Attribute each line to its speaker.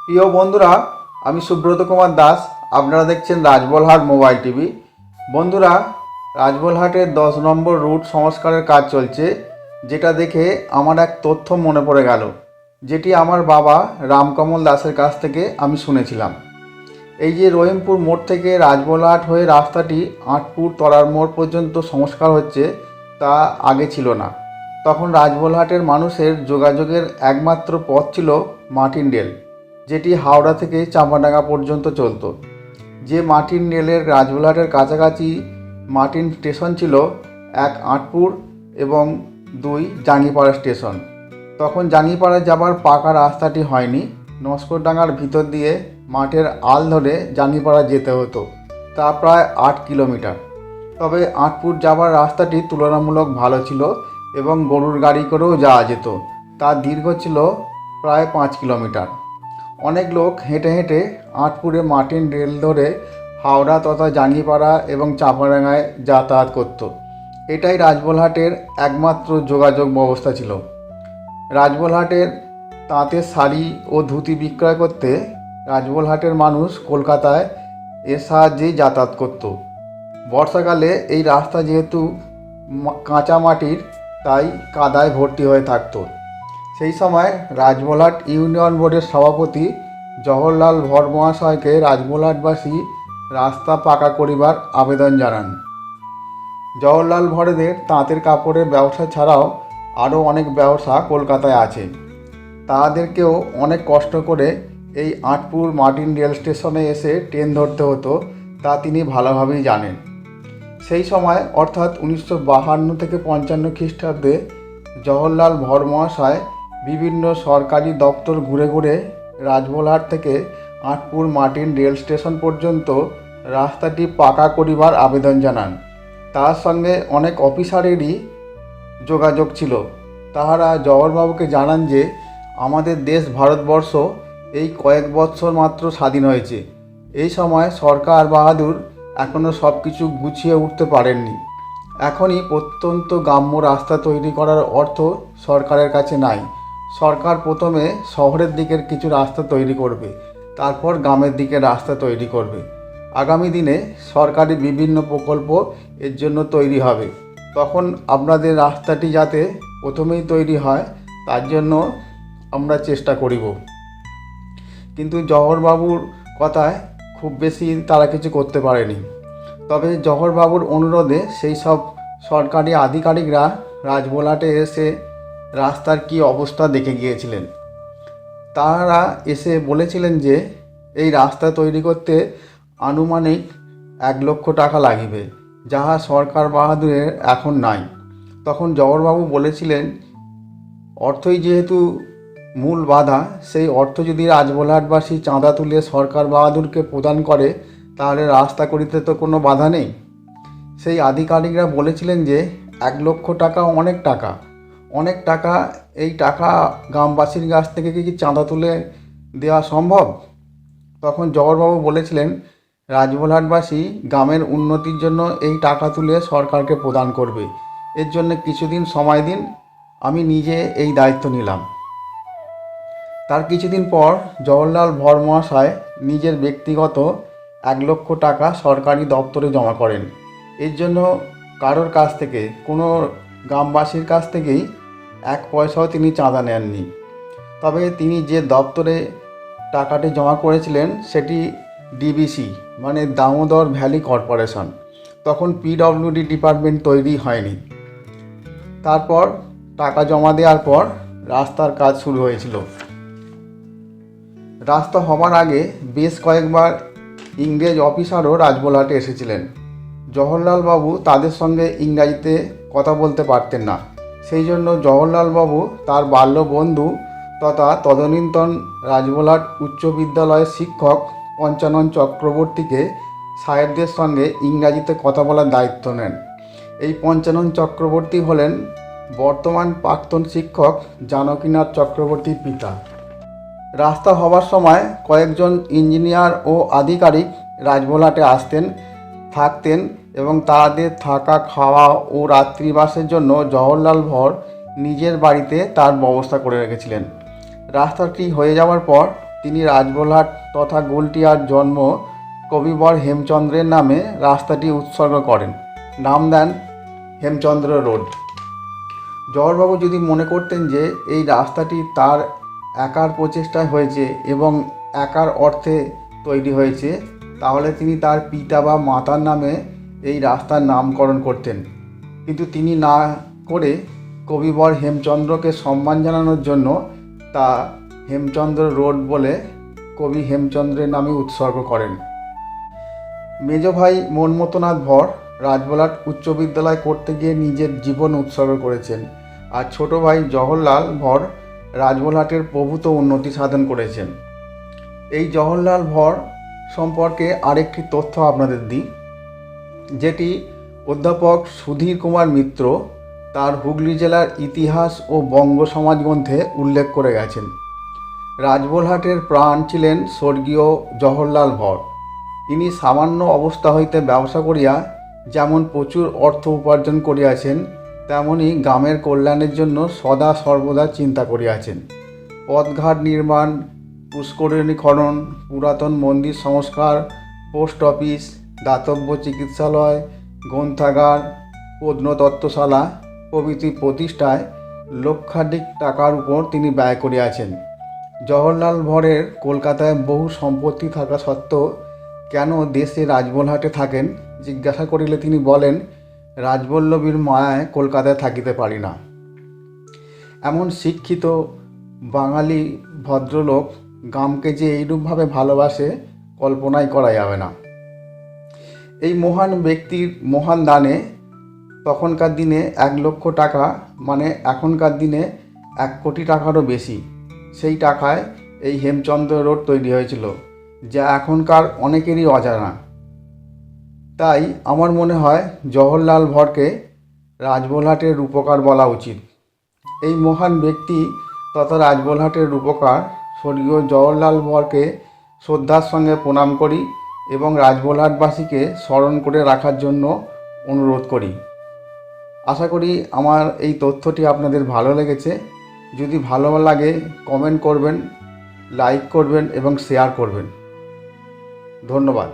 Speaker 1: প্রিয় বন্ধুরা, আমি সুব্রত কুমার দাস। আপনারা দেখছেন রাজবলহাট মোবাইল টিভি। বন্ধুরা, রাজবলহাটের 10 নম্বর রুট সংস্কারের কাজ চলছে, যেটা দেখে আমার এক তথ্য মনে পড়ে গেল, যেটি আমার বাবা রামকমল দাসের কাছ থেকে আমি শুনেছিলাম। এই যে রহিমপুর মোড় থেকে রাজবলহাট হয়ে রাস্তাটি আঁটপুর তরার মোড় পর্যন্ত সংস্কার হচ্ছে, তা আগে ছিল না। তখন রাজবলহাটের মানুষের যোগাযোগের একমাত্র পথ ছিল মাটিন রেল, যেটি হাওড়া থেকে চাঁপাডাঙ্গা পর্যন্ত চলত। যে মাটিন রেলের রাজবলহাটের কাছাকাছি মাটিন স্টেশন ছিল, এক আঁটপুর এবং 2 জাঙ্গিপাড়া স্টেশন। তখন জাঙ্গিপাড়া যাবার পাকা রাস্তাটি হয়নি, নস্করডাঙ্গার ভিতর দিয়ে মাঠের আল ধরে জাঙ্গিপাড়া যেতে হতো, তা প্রায় 8 কিলোমিটার। তবে আঁটপুর যাবার রাস্তাটি তুলনামূলক ভালো ছিল এবং গরুর গাড়ি করেও যাওয়া যেত। তার দীর্ঘ ছিল প্রায় 5 কিলোমিটার। অনেক লোক হেঁটে হেঁটে আঁটপুরে মাটিন রেল ধরে হাওড়া তথা জাঙ্গিপাড়া এবং চাঁপাডাঙ্গায় যাতায়াত করত। এটাই রাজবলহাটের একমাত্র যোগাযোগ ব্যবস্থা ছিল। রাজবলহাটের তাঁতের শাড়ি ও ধুতি বিক্রয় করতে রাজবলহাটের মানুষ কলকাতায় এর সাহায্যেই যাতায়াত করত। বর্ষাকালে এই রাস্তা যেহেতু কাঁচা মাটির, তাই কাদায় ভর্তি হয়ে থাকত। সেই সময় রাজবলহাট ইউনিয়ন বোর্ডের সভাপতি জওহরলাল ভর মহাশয়কে রাজবলহাটবাসী রাস্তা পাকা করিবার আবেদন জানান। জওহরলাল ভরেদের তাঁতের কাপড়ের ব্যবসা ছাড়াও আরও অনেক ব্যবসা কলকাতায় আছে। তাদেরকেও অনেক কষ্ট করে এই আঁটপুর মাটিন রেল স্টেশনে এসে ট্রেন ধরতে হতো, তা তিনি ভালোভাবেই জানেন। সেই সময় অর্থাৎ 1952 থেকে 55 খ্রিস্টাব্দে জওহরলাল ভর মহাশয় বিভিন্ন সরকারি দপ্তর ঘুরে ঘুরে রাজবলহাট থেকে আঁটপুর মাটিন রেল স্টেশন পর্যন্ত রাস্তাটি পাকা করিবার আবেদন জানান। তার সঙ্গে অনেক অফিসারেরই যোগাযোগ ছিল। তাহারা জওহরবাবুকে জানান যে আমাদের দেশ ভারতবর্ষ এই কয়েক বৎসর মাত্র স্বাধীন হয়েছে। এই সময় সরকার বাহাদুর এখনও সব কিছু গুছিয়ে উঠতে পারেননি। এখনই প্রত্যন্ত গ্রাম্য রাস্তা তৈরি করার অর্থ সরকারের কাছে নাই। সরকার প্রথমে শহরের দিকের কিছু রাস্তা তৈরি করবে, তারপর গ্রামের দিকে রাস্তা তৈরি করবে। আগামী দিনে সরকারি বিভিন্ন প্রকল্প এর জন্য তৈরি হবে। তখন আপনাদের রাস্তাটি যাতে প্রথমেই তৈরি হয়, তার জন্য আমরা চেষ্টা করিব। কিন্তু জওহরবাবুর কথায় খুব বেশি তারা কিছু করতে পারেনি। তবে জওহরবাবুর অনুরোধে সেই সব সরকারি আধিকারিকরা রাজবলহাটে এসে রাস্তার কী অবস্থা দেখে গিয়েছিলেন। তারা এসে বলেছিলেন যে এই রাস্তা তৈরি করতে আনুমানিক 1 লক্ষ টাকা লাগিবে, যাহা সরকার বাহাদুরের এখন নাই। তখন জওহরবাবু বলেছিলেন, অর্থই যেহেতু মূল বাধা, সেই অর্থ যদি রাজবলহাটবাসী চাঁদা তুলে সরকার বাহাদুরকে প্রদান করে, তাহলে রাস্তা করিতে তো কোনো বাধা নেই। সেই আধিকারিকরা বলেছিলেন যে 1 লক্ষ টাকা অনেক টাকা, অনেক টাকা। এই টাকা গ্রামবাসীর কাছ থেকে কি চাঁদা তুলে দেওয়া সম্ভব? তখন জওহরবাবু বলেছিলেন, রাজবলহাটবাসী গ্রামের উন্নতির জন্য এই টাকা তুলে সরকারকে প্রদান করবে। এর জন্য কিছুদিন সময় দিন, আমি নিজে এই দায়িত্ব নিলাম। তার কিছুদিন পর জওহরলাল ভর মহাশয় নিজের ব্যক্তিগত 1 লক্ষ টাকা সরকারি দপ্তরে জমা করেন। এর জন্য কারোর কাছ থেকে, কোনো গ্রামবাসীর কাছ থেকেই 1 পয়সাও তিনি চাঁদা নেননি। তবে তিনি যে দপ্তরে টাকাটি জমা করেছিলেন সেটি ডিবিসি, মানে দামোদর ভ্যালি কর্পোরেশন। তখন পিডব্লিউডি ডিপার্টমেন্ট তৈরি হয়নি। তারপর টাকা জমা দেওয়ার পর রাস্তার কাজ শুরু হয়েছিল। রাস্তা হবার আগে বেশ কয়েকবার ইংরেজ অফিসারও রাজবলহাটে এসেছিলেন। জওহরলাল বাবু তাদের সঙ্গে ইংরাজিতে কথা বলতে পারতেন না। সেই জন্য জওহরলাল বাবু তার বাল্য বন্ধু তথা তদনীন্তন রাজবলহাট উচ্চ বিদ্যালয়ের শিক্ষক পঞ্চানন চক্রবর্তীকে সাহেবদের সঙ্গে ইংরাজিতে কথা বলার দায়িত্ব নেন। এই পঞ্চানন চক্রবর্তী হলেন বর্তমান প্রাক্তন শিক্ষক জানকীনাথ চক্রবর্তীর পিতা। রাস্তা হবার সময় কয়েকজন ইঞ্জিনিয়ার ও আধিকারিক রাজবলহাটে আসতেন, থাকতেন এবং তাদের থাকা, খাওয়া ও রাত্রিবাসের জন্য জওহরলাল ভর নিজের বাড়িতে তার ব্যবস্থা করে রেখেছিলেন। রাস্তাটি হয়ে যাওয়ার পর তিনি রাজবলহাট তথা গুলটিয়ার জন্ম কবিবর হেমচন্দ্রের নামে রাস্তাটি উৎসর্গ করেন, নাম দেন হেমচন্দ্র রোড। জওহরবাবু যদি মনে করতেন যে এই রাস্তাটি তার একার প্রচেষ্টায় হয়েছে এবং একার অর্থে তৈরি হয়েছে, তাহলে তিনি তার পিতা বা মাতার নামে এই রাস্তার নামকরণ করতেন। কিন্তু তিনি না করে কবিবর হেমচন্দ্রকে সম্মান জানানোর জন্য তা হেমচন্দ্র রোড বলে কবি হেমচন্দ্রের নামে উৎসর্গ করেন। মেজ ভাই মনমথনাথ ভর রাজবলহাট উচ্চ বিদ্যালয় করতে গিয়ে নিজের জীবন উৎসর্গ করেছেন, আর ছোট ভাই জওহরলাল ভর রাজবলহাটের প্রভূত উন্নতি সাধন করেছেন। এই জওহরলাল ভর সম্পর্কে আরেকটি তথ্য আপনাদের দিই, যেটি অধ্যাপক সুধীর কুমার মিত্র তার হুগলি জেলার ইতিহাস ও বঙ্গ সমাজ গ্রন্থে উল্লেখ করে গেছেন। রাজবলহাটের প্রাণ ছিলেন স্বর্গীয় জওহরলাল ভর। ইনি সামান্য অবস্থা হইতে ব্যবসা করিয়া যেমন প্রচুর অর্থ উপার্জন করিয়াছেন, তেমনি গ্রামের কল্যাণের জন্য সদা সর্বদা চিন্তা করিয়াছেন। পথঘাট নির্মাণ, পুষ্করিণী খনন, পুরাতন মন্দির সংস্কার, পোস্ট অফিস, দাতব্য চিকিৎসালয়, গ্রন্থাগার, প্রত্নতত্ত্বশালা প্রভৃতি প্রতিষ্ঠায় লক্ষাধিক টাকার উপর তিনি ব্যয় করিয়াছেন। জওহরলাল ভরের কলকাতায় বহু সম্পত্তি থাকা সত্ত্বেও কেন দেশে রাজবলহাটে থাকেন জিজ্ঞাসা করিলে তিনি বলেন, রাজবল্লভীর মায়ায় কলকাতায় থাকিতে পারি না। এমন শিক্ষিত বাঙালি ভদ্রলোক গ্রামকে যে এইরূপভাবে ভালোবাসে কল্পনাই করা যাবে না। এই মহান ব্যক্তির মহান দানে তখনকার দিনে 1 লক্ষ টাকা মানে এখনকার দিনে 1 কোটি টাকারও বেশি, সেই টাকায় এই হেমচন্দ্র রোড তৈরি হয়েছিল, যা এখনকার অনেকেরই অজানা। তাই আমার মনে হয় জওহরলাল ভরকে রাজবলহাটের রূপকার বলা উচিত। এই মহান ব্যক্তি তথা রাজবলহাটের রূপকার স্বর্গীয় জওহরলাল ভরকে শ্রদ্ধার সঙ্গে প্রণাম করি এবং রাজবলহাটবাসীকে স্মরণ করে রাখার জন্য অনুরোধ করি। আশা করি আমার এই তথ্যটি আপনাদের ভালো লেগেছে। যদি ভালো লাগে কমেন্ট করবেন, লাইক করবেন এবং শেয়ার করবেন। ধন্যবাদ।